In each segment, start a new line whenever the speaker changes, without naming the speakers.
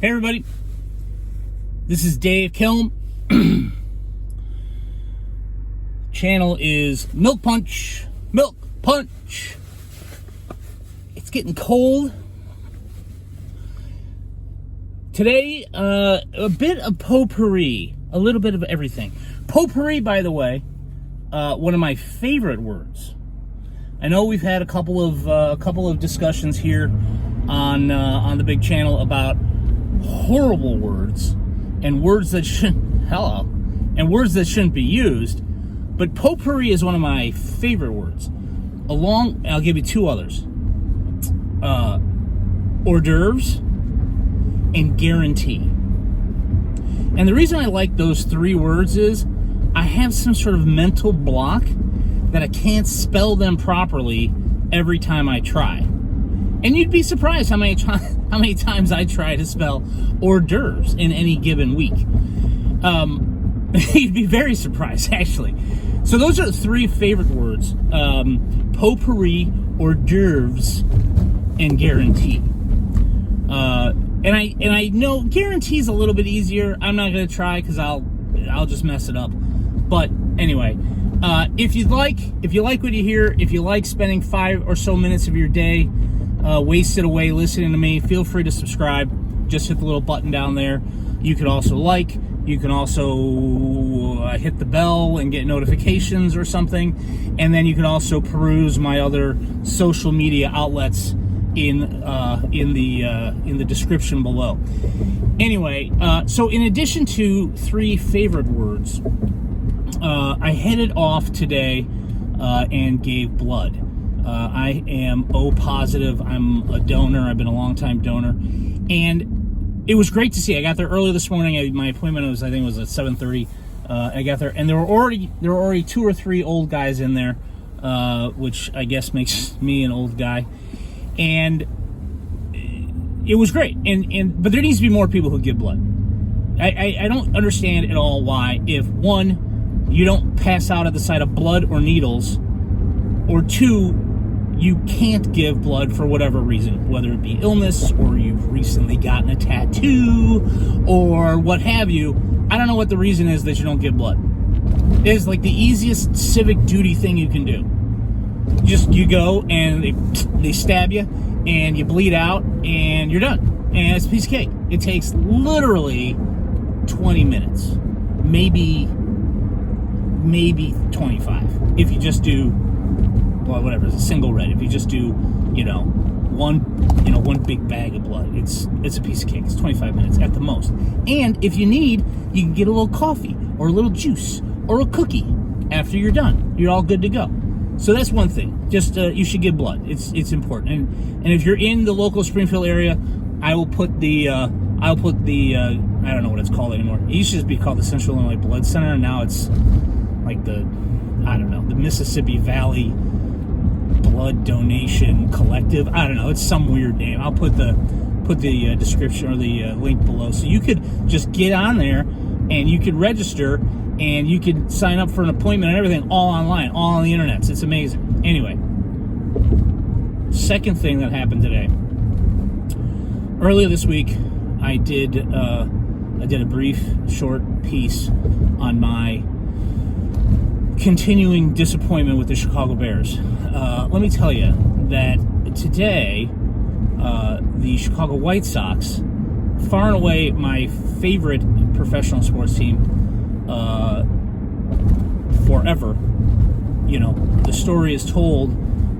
Hey everybody, this is Dave Kilm. Channel is Milk Punch. It's getting cold. Today, a bit of potpourri, a little bit of everything. Potpourri, by the way, one of my favorite words. I know we've had a couple of discussions here on the big channel about horrible words and words that shouldn't be used, but potpourri is one of my favorite words. I'll give you two others: hors d'oeuvres and guarantee. And the reason I like those three words is I have some sort of mental block that I can't spell them properly every time I try. And you'd be surprised how many times I try to spell hors d'oeuvres in any given week. You'd be very surprised, actually. So those are the three favorite words: potpourri, hors d'oeuvres, and guarantee. And I know guarantee's a little bit easier. I'm not going to try because I'll just mess it up. But anyway, if you like what you hear, if you like spending 5 or so minutes of your day wasted away listening to me, feel free to subscribe. Just hit the little button down there. You can also you can also hit the bell and get notifications or something, and then you can also peruse my other social media outlets in the description below. Anyway, so in addition to three favorite words, I headed off today and gave blood. I am O positive. I'm a donor. I've been a long-time donor, and it was great to see. I got there early this morning. My appointment was, I think, was at 7:30. I got there, and there were already 2 or 3 old guys in there, which I guess makes me an old guy, and it was great. But there needs to be more people who give blood. I don't understand at all why, if one, you don't pass out at the sight of blood or needles, or two, you can't give blood for whatever reason, whether it be illness or you've recently gotten a tattoo or what have you. I don't know what the reason is that you don't give blood. It is like the easiest civic duty thing you can do. You go and they stab you and you bleed out and you're done. And it's a piece of cake. It takes literally 20 minutes, maybe 25 if you just do, well, whatever, it's a single red. If you just do, one big bag of blood, it's a piece of cake. It's 25 minutes at the most. And if you need, you can get a little coffee or a little juice or a cookie after you're done. You're all good to go. So that's one thing. Just you should give blood. It's important. And if you're in the local Springfield area, I will put the I don't know what it's called anymore. It used to just be called the Central Illinois Blood Center, and now it's like the Mississippi Valley Blood Donation Collective. I don't know. It's some weird name. I'll put the description or the link below, so you could just get on there and you could register and you could sign up for an appointment and everything, all online, all on the internet. It's amazing. Anyway, second thing that happened today. Earlier this week, I did a brief, short piece on my continuing disappointment with the Chicago Bears. Let me tell you that today, the Chicago White Sox, far and away my favorite professional sports team forever. The story is told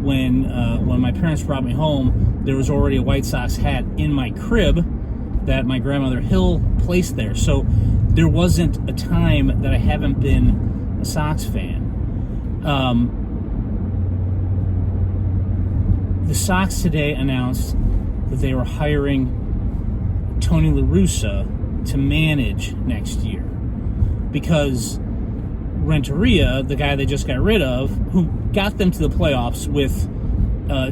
when my parents brought me home, there was already a White Sox hat in my crib that my grandmother Hill placed there. So there wasn't a time that I haven't been a Sox fan. The Sox today announced that they were hiring Tony La Russa to manage next year because Renteria, the guy they just got rid of, who got them to the playoffs with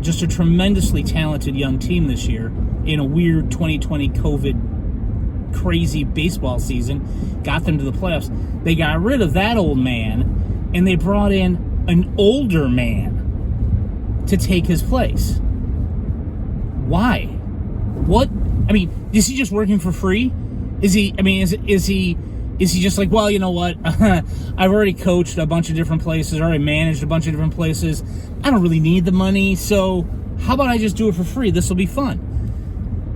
just a tremendously talented young team this year in a weird 2020 COVID crazy baseball season, got them to the playoffs. They got rid of that old man, and they brought in an older man to take his place. Why? What I mean, is he just working for free? Is he? I mean, is he just like, well, you know what? I've already coached a bunch of different places, already managed a bunch of different places. I don't really need the money, so how about I just do it for free? This will be fun.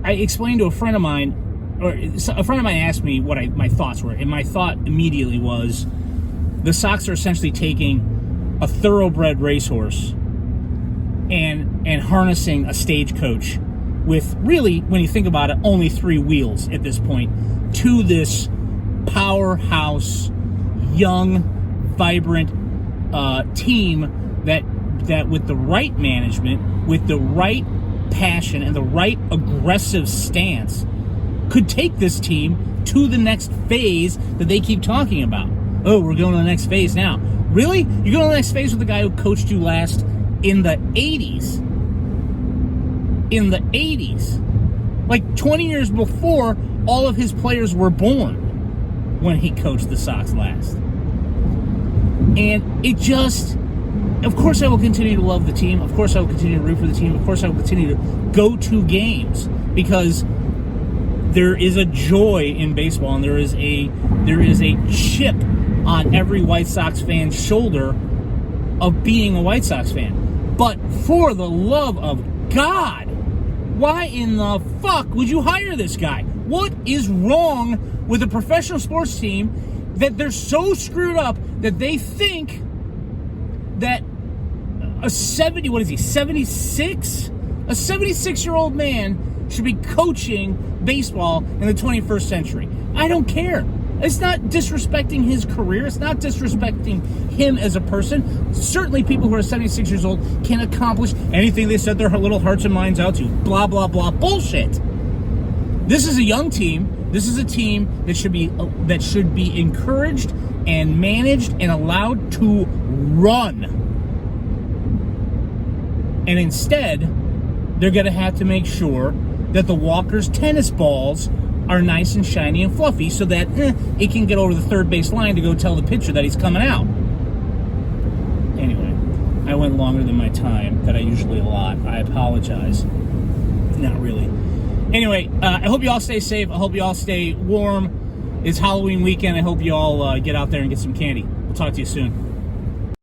I explained to a friend of mine, or a friend of mine asked me what my thoughts were, and my thought immediately was, the Sox are essentially taking a thoroughbred racehorse and harnessing a stagecoach with, really, when you think about it, only 3 wheels at this point, to this powerhouse, young, vibrant team that with the right management, with the right passion, and the right aggressive stance, could take this team to the next phase that they keep talking about. Oh, we're going to the next phase now. Really? You're going to the next phase with the guy who coached you last in the 80s. In the 80s. Like 20 years before all of his players were born when he coached the Sox last. And it just... Of course I will continue to love the team. Of course I will continue to root for the team. Of course I will continue to go to games, because there is a joy in baseball, and there is a chip on every White Sox fan's shoulder of being a White Sox fan. But for the love of God, why in the fuck would you hire this guy? What is wrong with a professional sports team that they're so screwed up that they think that a 76? A 76-year-old man should be coaching baseball in the 21st century. I don't care. It's not disrespecting his career. It's not disrespecting him as a person. Certainly people who are 76 years old can accomplish anything they set their little hearts and minds out to. Blah, blah, blah. Bullshit. This is a young team. This is a team that should be encouraged and managed and allowed to run. And instead, they're going to have to make sure that the Walker's tennis balls are nice and shiny and fluffy, so that it can get over the third base line to go tell the pitcher that he's coming out. Anyway, I went longer than my time that I usually allot. I apologize. Not really. Anyway, I hope you all stay safe. I hope you all stay warm. It's Halloween weekend. I hope you all get out there and get some candy. We'll talk to you soon.